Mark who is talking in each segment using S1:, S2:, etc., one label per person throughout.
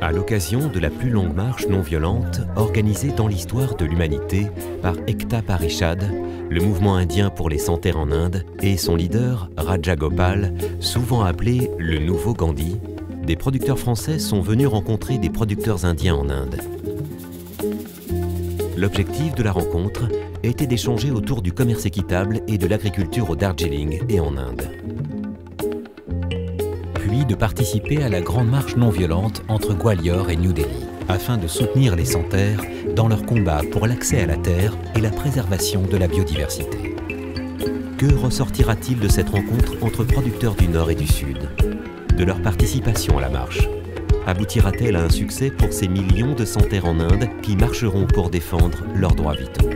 S1: À l'occasion de la plus longue marche non violente organisée dans l'histoire de l'humanité par Ekta Parishad, le mouvement indien pour les sans-terre en Inde, et son leader Raja Gopal, souvent appelé le nouveau Gandhi, des producteurs français sont venus rencontrer des producteurs indiens en Inde. L'objectif de la rencontre était d'échanger autour du commerce équitable et de l'agriculture au Darjeeling et en Inde. Puis de participer à la grande marche non violente entre Gwalior et New Delhi, afin de soutenir les sans-terre dans leur combat pour l'accès à la terre et la préservation de la biodiversité. Que ressortira-t-il de cette rencontre entre producteurs du Nord et du Sud? De leur participation à la marche? Aboutira-t-elle à un succès pour ces millions de sans-terre en Inde qui marcheront pour défendre leurs droits vitaux?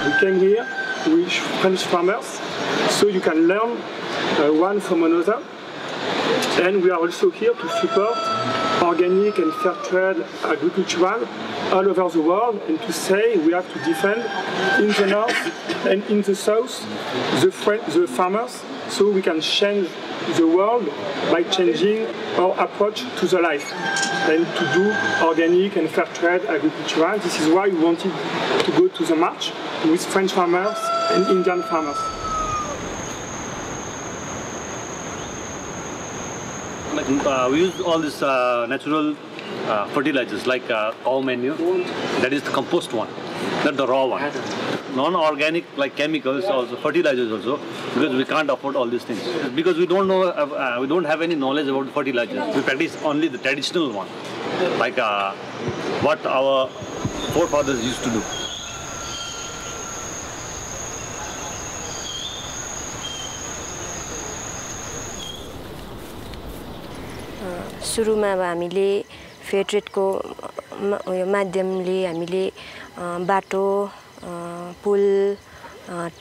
S2: We came here with French farmers, so you can learn one from another. And we are also here to support organic and fair trade agricultural all over the world, and to say we have to defend in the north and in the south the farmers, so we can change the world by changing our approach to the life and to do organic and fair trade agricultural. This is why we wanted to go to the march with French farmers and Indian farmers.
S3: We use all these natural fertilizers like cow manure, that is the compost one, not the raw one. Non-organic like chemicals, also fertilizers also, because we can't afford all these things. Because we don't know, we don't have any knowledge about fertilizers. We practice only the traditional one, like what our forefathers used to do.
S4: सुरुमा अब हामीले फेयर ट्रेडको माध्यमले हामीले बाटो पुल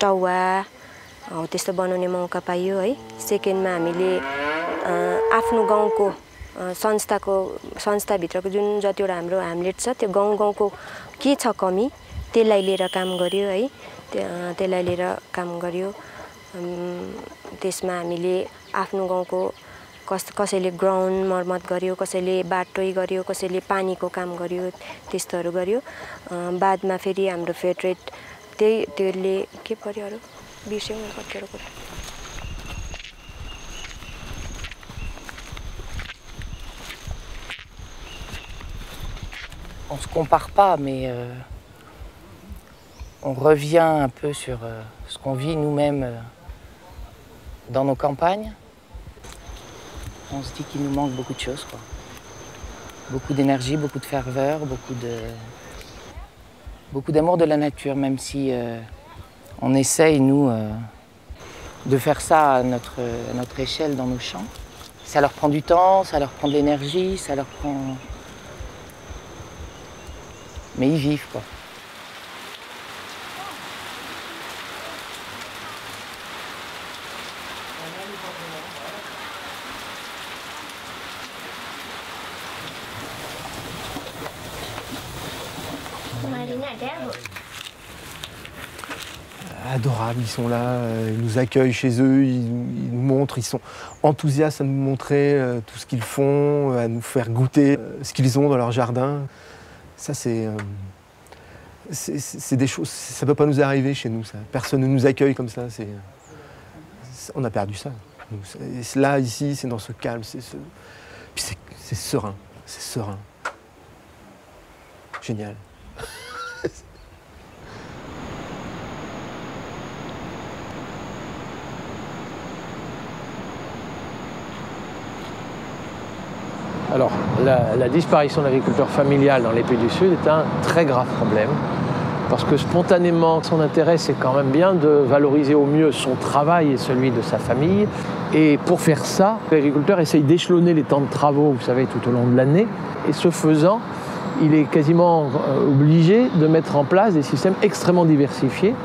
S4: टौवा हो त्यस्तो बनाउने मौका पाइयो है। सेकेन्डमा हामीले आफ्नो गाउँको संस्थाभित्रको जुन जतिवटा हाम्रो ह्यामलेट छ त्यो गाउँको के छ कमी त्यसलाई लिएर काम गर्यो है। त्यसलाई लिएर काम गर्यो। त्यसमा हामीले आफ्नो गाउँको कसैले ग्राउन्ड मर्मत गर्यो, कसैले बाटोइ गर्यो, कसैले पानीको काम गर्यो, त्यस्तोहरू गर्यो। बादमा फेरि हाम्रो फेयर ट्रेड त्यसले के पर्यो अरु बिर्स्यौ म कतिवटा कुरा।
S5: On se compare pas, mais on revient un peu sur ce qu'on vit nous-mêmes dans nos campagnes. On se dit qu'il nous manque beaucoup de choses, quoi. Beaucoup d'énergie, beaucoup de ferveur, beaucoup d'amour de la nature, même si on essaye, nous, de faire ça à notre échelle dans nos champs. Ça leur prend du temps, ça leur prend de l'énergie, ça leur prend... Mais ils vivent, quoi.
S6: Adorables, ils sont là, ils nous accueillent chez eux, ils nous montrent, ils sont enthousiastes à nous montrer tout ce qu'ils font, à nous faire goûter ce qu'ils ont dans leur jardin. Ça, c'est des choses, ça ne peut pas nous arriver chez nous. Ça. Personne ne nous accueille comme ça. On a perdu ça. Là, ici, c'est dans ce calme, puis c'est serein, c'est serein. Génial.
S7: Alors, la disparition de l'agriculture familiale dans les pays du Sud est un très grave problème. parce que spontanément, son intérêt, c'est quand même bien de valoriser au mieux son travail et celui de sa famille. Et pour faire ça, l'agriculteur essaye d'échelonner les temps de travaux, vous savez, tout au long de l'année. Et ce faisant, il est quasiment obligé de mettre en place des systèmes extrêmement diversifiés.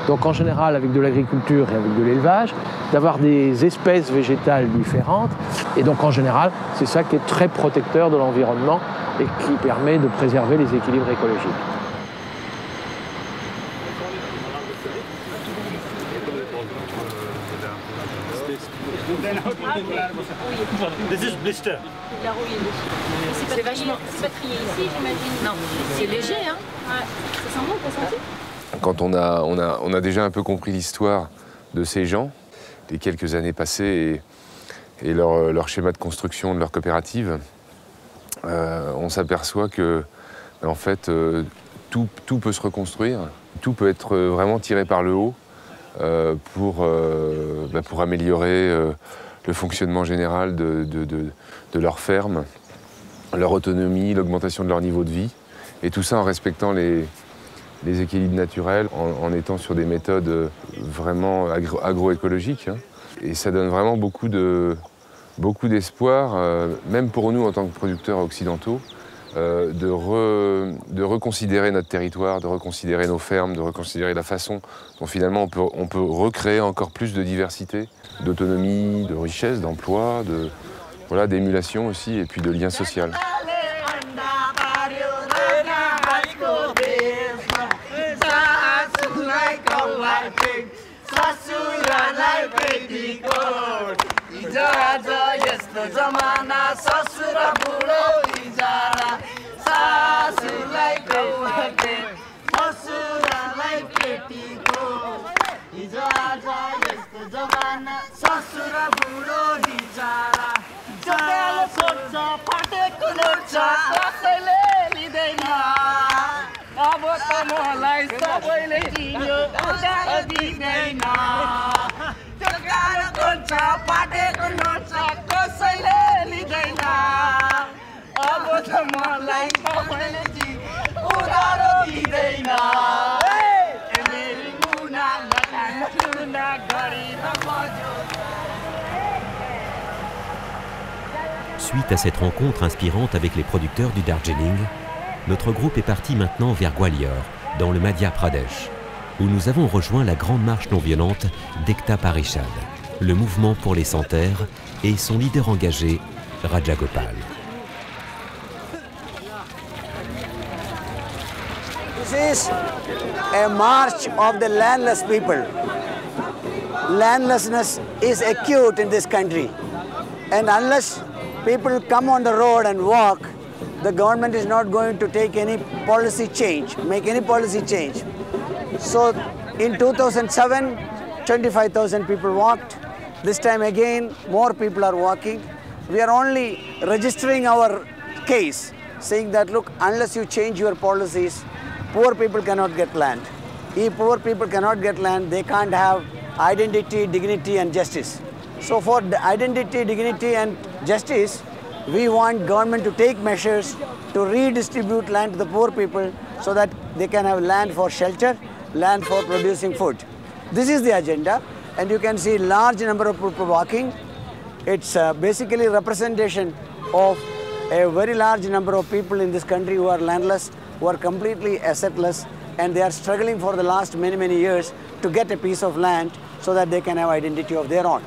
S7: Donc en général, avec de l'agriculture et avec de l'élevage, d'avoir des espèces végétales différentes. Et donc en général, c'est ça qui est très protecteur de l'environnement et qui permet de préserver les équilibres écologiques.
S3: This is blister.
S8: C'est vachement trié ici, j'imagine. Non, c'est léger, hein. Ouais. Ça sent bon, t'as senti?
S9: Quand on a déjà un peu compris l'histoire de ces gens, les quelques années passées et leur schéma de construction de leur coopérative, on s'aperçoit que, en fait, tout peut se reconstruire, tout peut être vraiment tiré par le haut pour améliorer le fonctionnement général de leur ferme, leur autonomie, l'augmentation de leur niveau de vie, et tout ça en respectant les équilibres naturels, en étant sur des méthodes vraiment agroécologiques. Hein. Et ça donne vraiment beaucoup d'espoir, même pour nous en tant que producteurs occidentaux, de reconsidérer notre territoire, de reconsidérer nos fermes, de reconsidérer la façon dont finalement on peut recréer encore plus de diversité, d'autonomie, de richesse, d'emploi, d'émulation aussi, et puis de lien social.
S1: Suite à cette rencontre inspirante avec les producteurs du Darjeeling, notre groupe est parti maintenant vers Gwalior, dans le Madhya Pradesh, où nous avons rejoint la grande marche non violente d'Ekta Parishad, le mouvement pour les sans-terre et son leader engagé, Raja Gopal.
S10: This is a march of the landless people. Landlessness is acute in this country, and unless people come on the road and walk, the government is not going to take any policy change, make any policy change. So in 2007, 25,000 people walked. This time again, more people are walking. We are only registering our case, saying that, look, unless you change your policies, poor people cannot get land. If poor people cannot get land, they can't have identity, dignity, and justice. So for the identity, dignity, and justice, we want government to take measures to redistribute land to the poor people so that they can have land for shelter, land for producing food. This is the agenda, and you can see large number of people walking. It's basically representation of a very large number of people in this country who are landless, who are completely assetless, and they are struggling for the last many, many years to get a piece of land so that they can have identity of their own.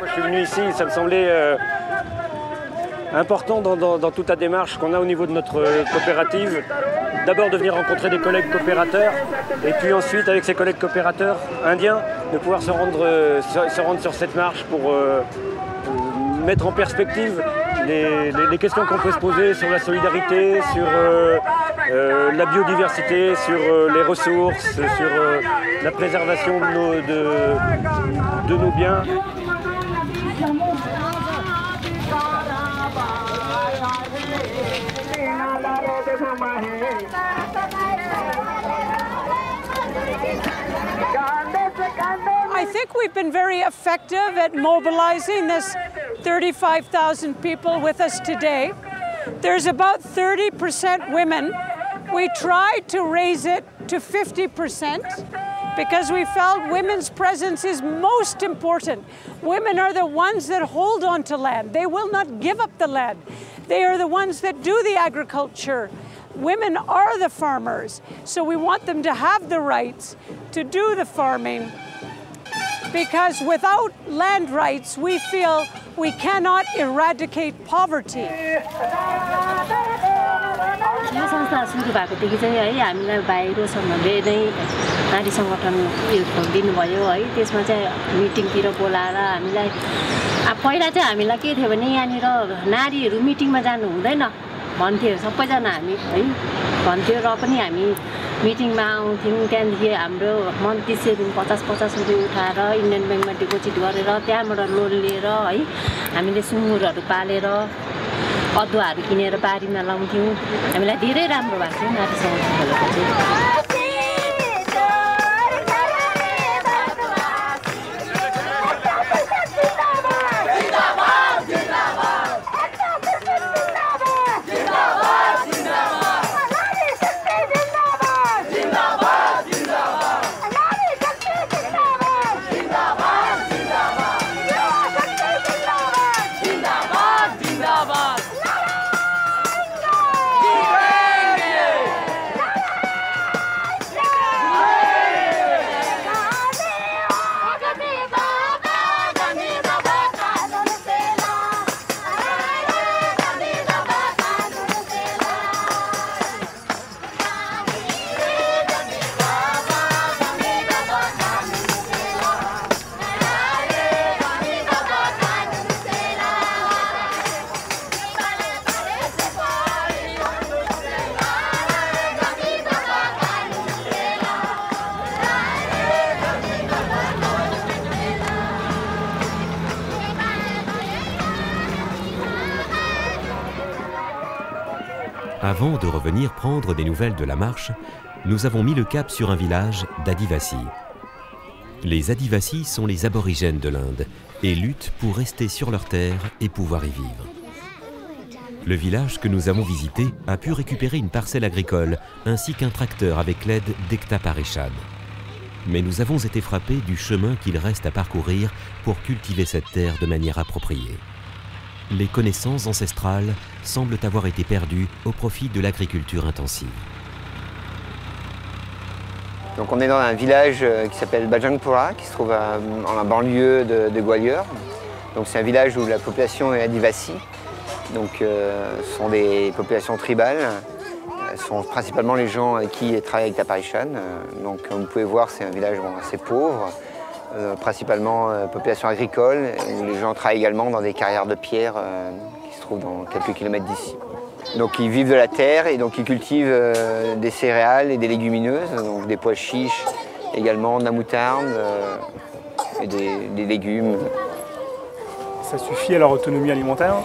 S11: Je suis venu ici, ça me semblait important dans toute la démarche qu'on a au niveau de notre coopérative. D'abord de venir rencontrer des collègues coopérateurs et puis ensuite avec ces collègues coopérateurs indiens de pouvoir se rendre sur cette marche pour mettre en perspective les questions qu'on peut se poser sur la solidarité, sur la biodiversité, sur les ressources, sur la préservation de nos biens.
S12: I think we've been very effective at mobilizing this 35,000 people with us today. There's about 30% women. We tried to raise it to 50% because we felt women's presence is most important. Women are the ones that hold on to land. They will not give up the land. They are the ones that do the agriculture. Women are the farmers, so we want them to have the rights to do the farming, because without land rights, we feel we cannot eradicate poverty.
S13: यो संस्था सुरु भएकोदेखि चाहिँ है हामीलाई भाइ रोशनहरूले नै नारी सङ्गठन दिनुभयो है। त्यसमा चाहिँ मिटिङतिर बोलाएर हामीलाई पहिला चाहिँ हामीलाई के थियो भने यहाँनिर नारीहरू मिटिङमा जानु हुँदैन भन्थ्यो सबैजना हामी है भन्थ्यो, र पनि हामी मिटिङमा आउँथ्यौँ। त्यहाँदेखि हाम्रो मन्थली सेभिङ 50-50 रुपियाँ उठाएर इन्डियन ब्याङ्कमा डिपोजिट गरेर त्यहाँबाट लोन लिएर है हामीले सुँगुरहरू पालेर अदुवाहरू किनेर बारीमा लाउँथ्यौँ। हामीलाई धेरै राम्रो भएको थियो नारी सङ्गठन खोलेको चाहिँ।
S1: Avant de revenir prendre des nouvelles de la marche, nous avons mis le cap sur un village d'Adivasi. Les Adivasi sont les aborigènes de l'Inde et luttent pour rester sur leur terre et pouvoir y vivre. Le village que nous avons visité a pu récupérer une parcelle agricole ainsi qu'un tracteur avec l'aide d'Ekta Parishad. Mais nous avons été frappés du chemin qu'il reste à parcourir pour cultiver cette terre de manière appropriée. Les connaissances ancestrales semblent avoir été perdues au profit de l'agriculture intensive.
S14: Donc on est dans un village qui s'appelle Bajangpura, qui se trouve en la banlieue de Gwalior. Donc c'est un village où la population est Adivasi. Donc ce sont des populations tribales. Ce sont principalement les gens qui travaillent avec Ekta Parishad. Donc comme vous pouvez voir, c'est un village assez pauvre. Principalement population agricole, où les gens travaillent également dans des carrières de pierre qui se trouvent dans quelques kilomètres d'ici. Donc ils vivent de la terre et donc ils cultivent des céréales et des légumineuses, donc des pois chiches, également de la moutarde et des légumes.
S2: Ça suffit à leur autonomie alimentaire?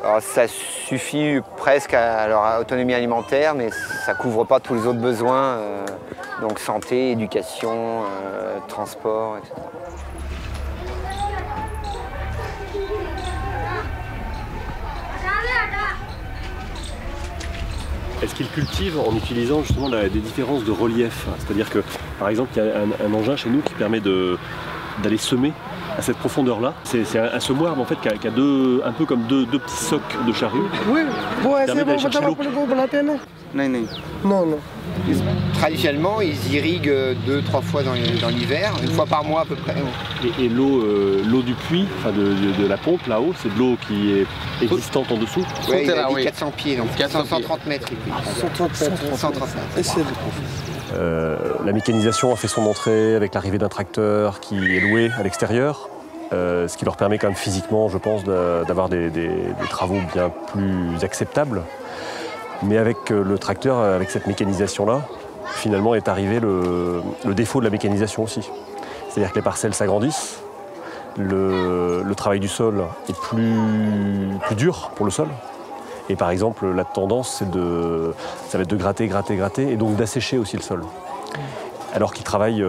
S14: Alors, ça suffit presque à leur autonomie alimentaire, mais ça ne couvre pas tous les autres besoins, donc santé, éducation, transport, etc.
S11: Est-ce qu'ils cultivent en utilisant justement des différences de relief? C'est-à-dire que, par exemple, il y a un engin chez nous qui permet d'aller semer à cette profondeur-là. C'est un semoir, mais en fait, qui a un peu comme deux petits socs de charrue.
S15: Oui,
S11: permet d'aller chercher l'eau.
S14: Non. Traditionnellement, ils irriguent 2-3 fois dans l'hiver, une fois par mois à peu près.
S11: Et l'eau du puits, enfin de la pompe là-haut, c'est de l'eau qui est existante en dessous?
S14: Oui, il a dit 400 pieds, donc 130 mètres. 130 mètres.
S11: La mécanisation a fait son entrée avec l'arrivée d'un tracteur qui est loué à l'extérieur, ce qui leur permet quand même physiquement, je pense, d'avoir des travaux bien plus acceptables. Mais avec le tracteur, avec cette mécanisation-là, finalement est arrivé le défaut de la mécanisation aussi. C'est-à-dire que les parcelles s'agrandissent, le travail du sol est plus dur pour le sol. Et par exemple, la tendance, ça va être de gratter, et donc d'assécher aussi le sol.
S15: alors qu'ils travaillent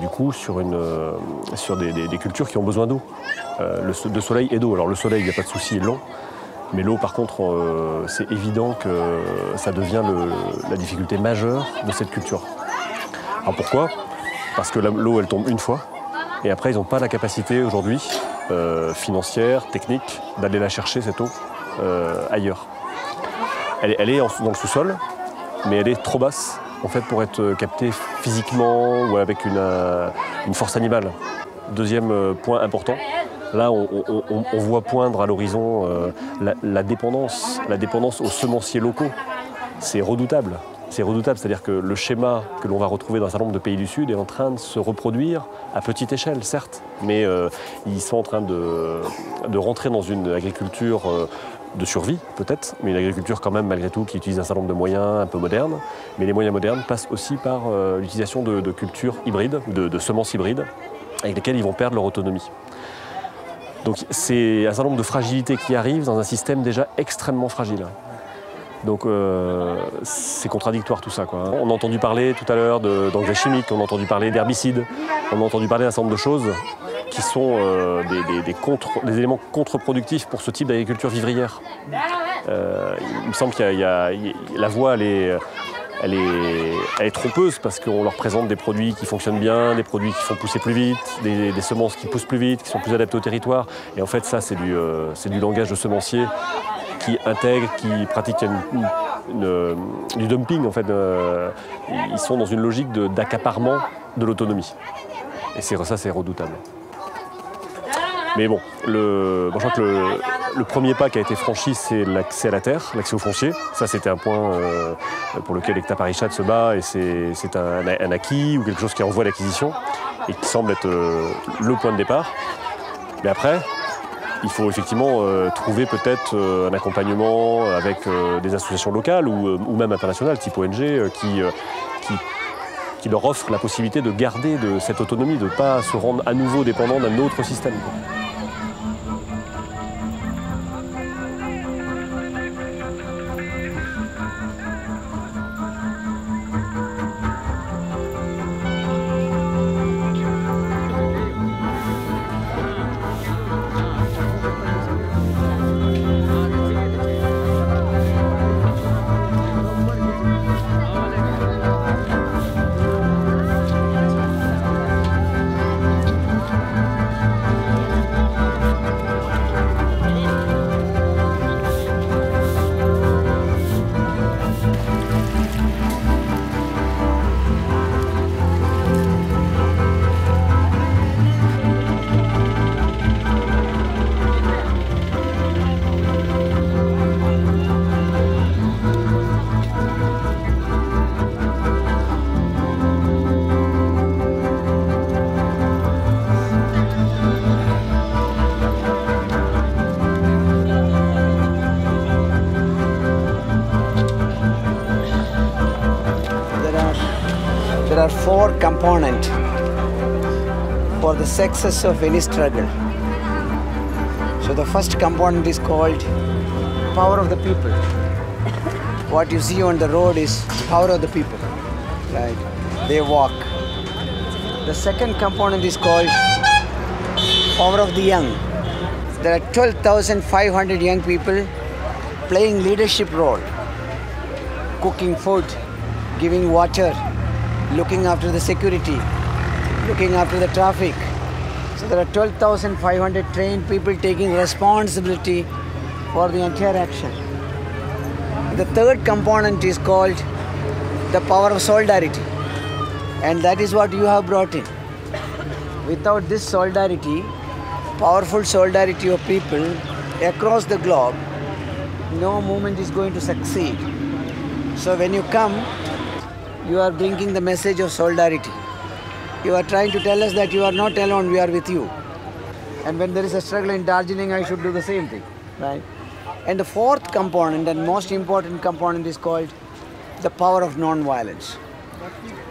S15: du coup sur des cultures qui ont besoin d'eau, de soleil et d'eau. Alors le soleil, il n'y a pas de souci, est long, mais l'eau par contre, c'est évident que ça devient la difficulté majeure de cette culture. Alors pourquoi? Parce que l'eau, elle tombe une fois, et après ils n'ont pas la capacité aujourd'hui, financière, technique, d'aller la chercher cette eau ailleurs. Elle est dans le sous-sol, mais elle est trop basse en fait, pour être captée physiquement ou avec une force animale. Deuxième point important, là on voit poindre à l'horizon la dépendance aux semenciers locaux. C'est redoutable. C'est redoutable, c'est-à-dire que le schéma que l'on va retrouver dans un certain nombre de pays du Sud est en train de se reproduire à petite échelle, certes, mais ils sont en train de rentrer dans une agriculture de survie, peut-être, mais une agriculture quand même, malgré tout, qui utilise un certain nombre de moyens un peu modernes. Mais les moyens modernes passent aussi par l'utilisation de cultures hybrides, de semences hybrides, avec lesquelles ils vont perdre leur autonomie. Donc c'est un certain nombre de fragilités qui arrivent dans un système déjà extrêmement fragile. Donc c'est contradictoire tout ça, quoi. On a entendu parler tout à l'heure d'engrais chimiques, on a entendu parler d'herbicides, on a entendu parler d'un certain nombre de choses qui sont des éléments contre-productifs pour ce type d'agriculture vivrière. Il me semble qu'il y a la voie, elle est trompeuse parce qu'on leur présente des produits qui fonctionnent bien, des produits qui font pousser plus vite, des semences qui poussent plus vite, qui sont plus adaptées au territoire. Et en fait, ça, c'est du langage de semencier qui intègre, qui pratique du dumping. En fait, ils sont dans une logique d'accaparement de l'autonomie. Et ça, c'est redoutable. Mais bon, je crois que le premier pas qui a été franchi, c'est l'accès à la terre, l'accès au foncier. Ça, c'était un point pour lequel Ekta Parishad se bat, et c'est un acquis ou quelque chose qui est en voie d'acquisition et qui semble être le point de départ. Mais après, il faut effectivement trouver peut-être un accompagnement avec des associations locales ou même internationales, type ONG, qui leur offrent la possibilité de garder cette autonomie, de ne pas se rendre à nouveau dépendant d'un autre système, quoi.
S10: There are 4 components for the success of any struggle. So the first component is called power of the people. What you see on the road is power of the people, right? They walk. The second component is called power of the young. There are 12,500 young people playing leadership role, cooking food, giving water, looking after the security, looking after the traffic. So there are 12,500 trained people taking responsibility for the entire action. The third component is called the power of solidarity, and that is what you have brought in. Without this solidarity, powerful solidarity of people across the globe, no movement is going to succeed. So when you come, you are bringing the message of solidarity. You are trying to tell us that you are not alone, we are with you. And when there is a struggle in Darjeeling, I should do the same thing, right? And the fourth component and most important component is called the power of non-violence.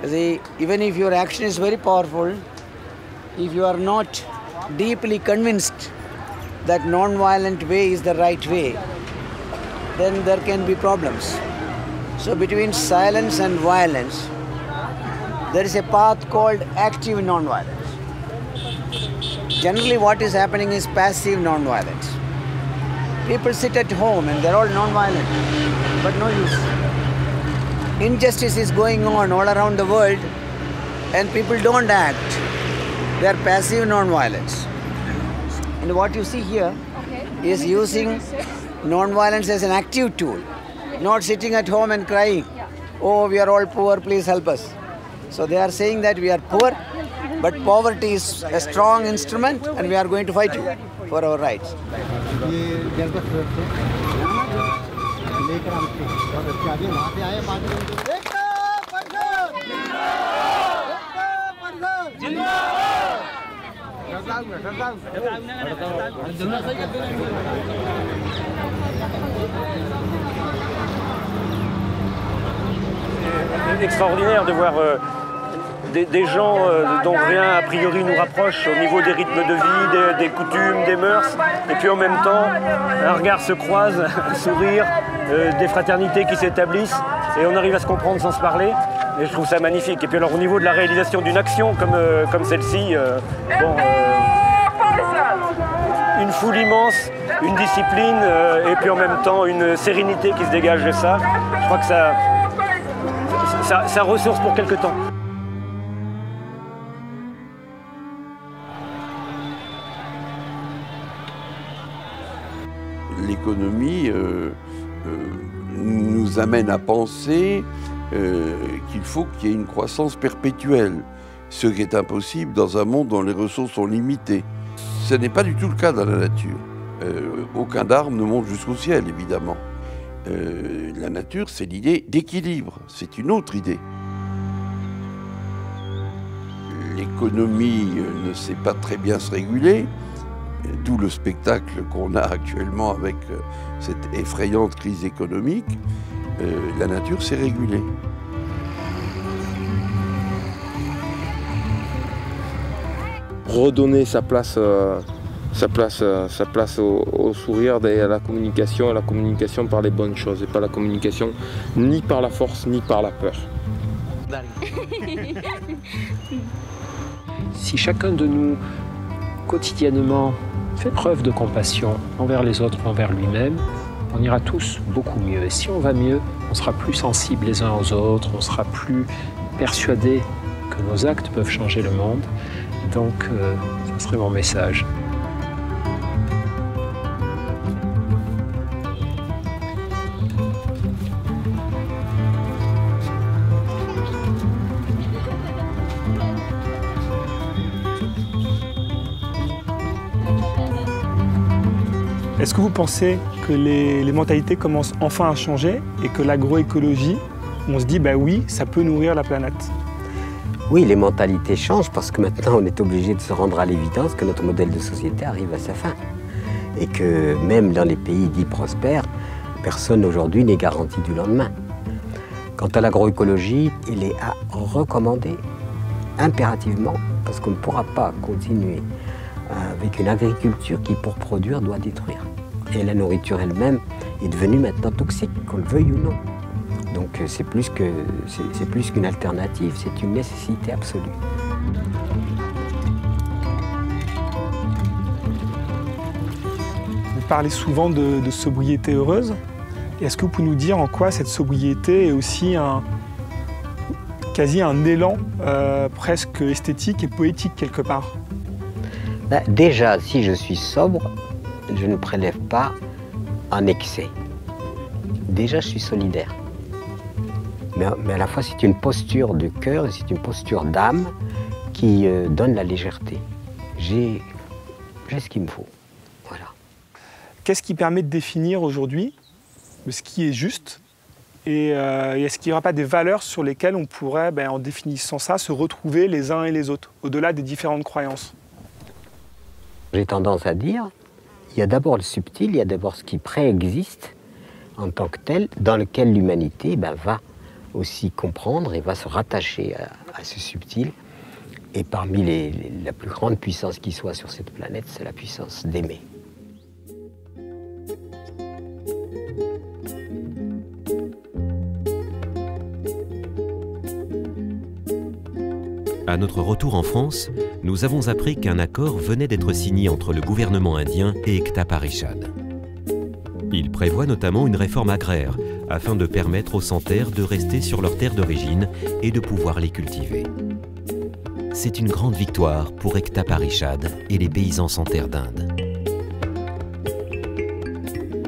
S10: See, even if your action is very powerful, if you are not deeply convinced that non-violent way is the right way, then there can be problems. So between silence and violence, there is a path called active non-violence. Generally what is happening is passive non-violence. People sit at home and they're all non-violent, but no use. Injustice is going on all around the world and people don't act. They are passive non-violence. And what you see here is using non-violence as an active tool, not sitting at home and crying, oh, we are all poor, please help us. So they are saying that we are poor, but poverty is a strong instrument and we are going to fight you for our rights.
S11: Extraordinaire de voir des gens dont rien a priori nous rapproche au niveau des rythmes de vie, des coutumes, des mœurs, et puis en même temps, un regard se croise, un sourire, des fraternités qui s'établissent, et on arrive à se comprendre sans se parler, et je trouve ça magnifique. Et puis alors au niveau de la réalisation d'une action comme celle-ci, une foule immense, une discipline, et puis en même temps une sérénité qui se dégage de ça, je crois que ça ressource pour quelque temps.
S16: L'économie nous amène à penser qu'il faut qu'il y ait une croissance perpétuelle, ce qui est impossible dans un monde dont les ressources sont limitées. Ce n'est pas du tout le cas dans la nature. Aucun arbre ne monte jusqu'au ciel, évidemment. La nature, c'est l'idée d'équilibre, c'est une autre idée. L'économie ne sait pas très bien se réguler, d'où le spectacle qu'on a actuellement avec cette effrayante crise économique. La nature s'est régulée.
S17: Redonner sa place au sourire et à la communication par les bonnes choses, et pas la communication ni par la force ni par la peur.
S7: Si chacun de nous, quotidiennement, fait preuve de compassion envers les autres, envers lui-même, on ira tous beaucoup mieux. Et si on va mieux, on sera plus sensibles les uns aux autres, on sera plus persuadés que nos actes peuvent changer le monde. Donc, ça serait mon message.
S2: Est-ce que vous pensez que les mentalités commencent enfin à changer et que l'agroécologie, on se dit, bah oui, ça peut nourrir la planète?
S18: Oui, les mentalités changent parce que maintenant on est obligé de se rendre à l'évidence que notre modèle de société arrive à sa fin. Et que même dans les pays dits prospères, personne aujourd'hui n'est garanti du lendemain. Quant à l'agroécologie, il est à recommander impérativement parce qu'on ne pourra pas continuer avec une agriculture qui, pour produire, doit détruire. Et la nourriture elle-même est devenue maintenant toxique, qu'on le veuille ou non. Donc c'est plus qu'une alternative, c'est une nécessité absolue.
S2: Vous parlez souvent de sobriété heureuse. Est-ce que vous pouvez nous dire en quoi cette sobriété est aussi quasi un élan presque esthétique et poétique quelque part?
S18: Déjà, si je suis sobre, je ne prélève pas en excès. Déjà, je suis solidaire. Mais à la fois, c'est une posture de cœur et c'est une posture d'âme qui donne la légèreté. J'ai ce qu'il me faut. Voilà.
S2: Qu'est-ce qui permet de définir aujourd'hui ce qui est juste et est-ce qu'il n'y aura pas des valeurs sur lesquelles on pourrait, en définissant ça, se retrouver les uns et les autres, au-delà des différentes croyances?
S18: J'ai tendance à dire, il y a d'abord le subtil, il y a d'abord ce qui préexiste en tant que tel, dans lequel l'humanité va aussi comprendre et va se rattacher à ce subtil. Et parmi la plus grande puissance qui soit sur cette planète, c'est la puissance d'aimer.
S1: À notre retour en France, nous avons appris qu'un accord venait d'être signé entre le gouvernement indien et Ekta Parishad. Il prévoit notamment une réforme agraire afin de permettre aux sans-terre de rester sur leurs terres d'origine et de pouvoir les cultiver. C'est une grande victoire pour Ekta Parishad et les paysans sans-terre d'Inde.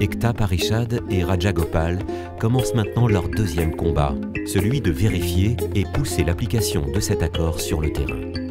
S1: Ekta Parishad et Raja Gopal commencent maintenant leur deuxième combat, celui de vérifier et pousser l'application de cet accord sur le terrain.